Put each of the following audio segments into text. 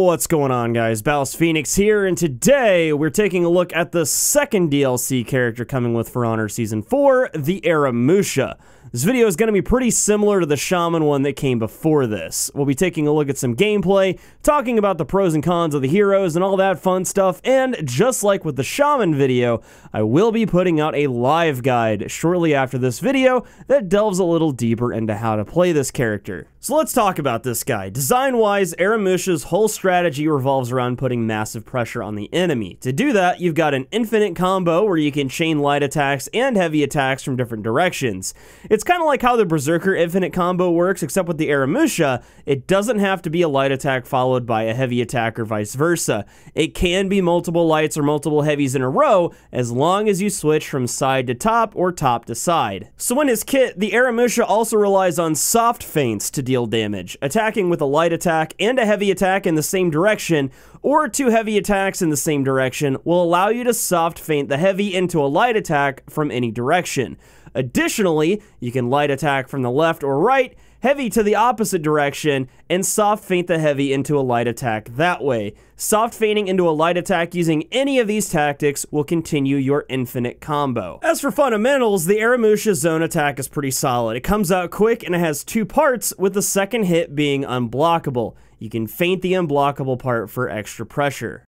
What's going on, guys? BouseFeenux here, and today we're taking a look at the second DLC character coming with For Honor Season 4, the Aramusha. This video is going to be pretty similar to the Shaman one that came before this. We'll be taking a look at some gameplay, talking about the pros and cons of the heroes and all that fun stuff, and just like with the Shaman video, I will be putting out a live guide shortly after this video that delves a little deeper into how to play this character. So let's talk about this guy. Design-wise, Aramusha's whole strategy revolves around putting massive pressure on the enemy. To do that, you've got an infinite combo where you can chain light attacks and heavy attacks from different directions. It's kind of like how the Berserker infinite combo works, except with the Aramusha, it doesn't have to be a light attack followed by a heavy attack or vice versa. It can be multiple lights or multiple heavies in a row, as long as you switch from side to top or top to side. So in his kit, the Aramusha also relies on soft feints to deal damage, attacking with a light attack and a heavy attack in the same direction, or two heavy attacks in the same direction will allow you to soft feint the heavy into a light attack from any direction. Additionally, you can light attack from the left or right, heavy to the opposite direction, and soft feint the heavy into a light attack that way. Soft feinting into a light attack using any of these tactics will continue your infinite combo. As for fundamentals, the Aramusha's zone attack is pretty solid. It comes out quick and it has two parts, with the second hit being unblockable. You can feint the unblockable part for extra pressure.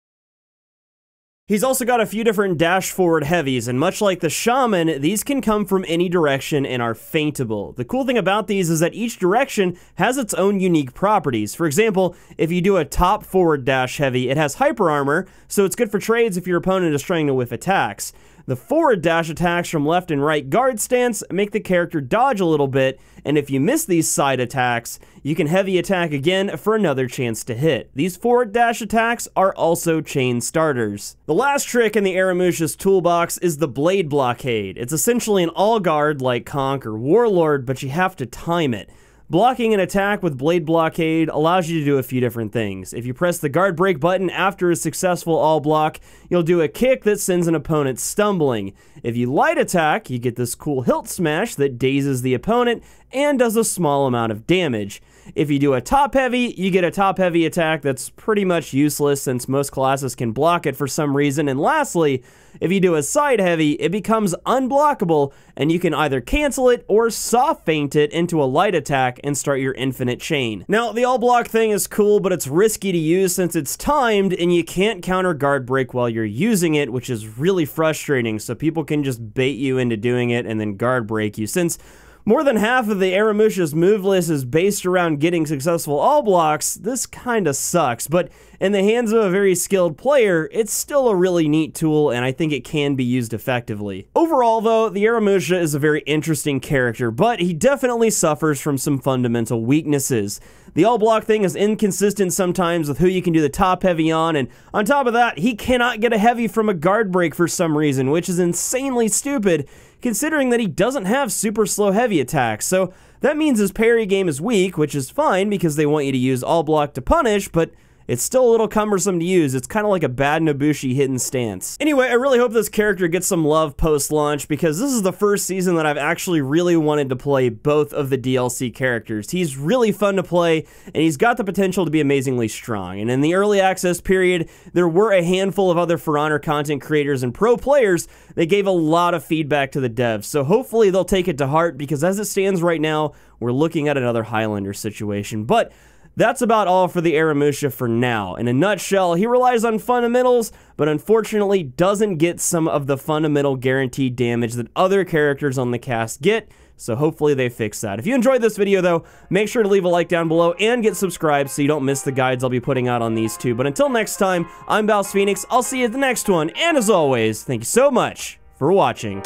He's also got a few different dash forward heavies, and much like the Shaman, these can come from any direction and are feintable. The cool thing about these is that each direction has its own unique properties. For example, if you do a top forward dash heavy, it has hyper armor, so it's good for trades if your opponent is trying to whiff attacks. The forward dash attacks from left and right guard stance make the character dodge a little bit, and if you miss these side attacks, you can heavy attack again for another chance to hit. These forward dash attacks are also chain starters. The last trick in the Aramusha's toolbox is the blade blockade. It's essentially an all guard like Conk or Warlord, but you have to time it. Blocking an attack with Blade Blockade allows you to do a few different things. If you press the guard break button after a successful all block, you'll do a kick that sends an opponent stumbling. If you light attack, you get this cool hilt smash that dazes the opponent and does a small amount of damage. If you do a top heavy, you get a top heavy attack that's pretty much useless since most classes can block it for some reason. And lastly, if you do a side heavy, it becomes unblockable and you can either cancel it or soft feint it into a light attack and start your infinite chain. Now, the all block thing is cool, but it's risky to use since it's timed and you can't counter guard break while you're using it, which is really frustrating. So people can just bait you into doing it and then guard break you. Since more than half of the Aramusha's move list is based around getting successful all blocks, this kinda sucks, but in the hands of a very skilled player, it's still a really neat tool and I think it can be used effectively. Overall though, the Aramusha is a very interesting character, but he definitely suffers from some fundamental weaknesses. The all block thing is inconsistent sometimes with who you can do the top heavy on, and on top of that, he cannot get a heavy from a guard break for some reason, which is insanely stupid considering that he doesn't have super slow heavy attacks. So that means his parry game is weak, which is fine because they want you to use all block to punish, but it's still a little cumbersome to use. It's kind of like a bad Nobushi hidden stance. Anyway, I really hope this character gets some love post-launch because this is the first season that I've actually really wanted to play both of the DLC characters. He's really fun to play, and he's got the potential to be amazingly strong. And in the early access period, there were a handful of other For Honor content creators and pro players that gave a lot of feedback to the devs. So hopefully they'll take it to heart because as it stands right now, we're looking at another Highlander situation. But that's about all for the Aramusha for now. In a nutshell, he relies on fundamentals, but unfortunately doesn't get some of the fundamental guaranteed damage that other characters on the cast get, so hopefully they fix that. If you enjoyed this video though, make sure to leave a like down below and get subscribed so you don't miss the guides I'll be putting out on these two. But until next time, I'm BouseFeenux, I'll see you at the next one, and as always, thank you so much for watching.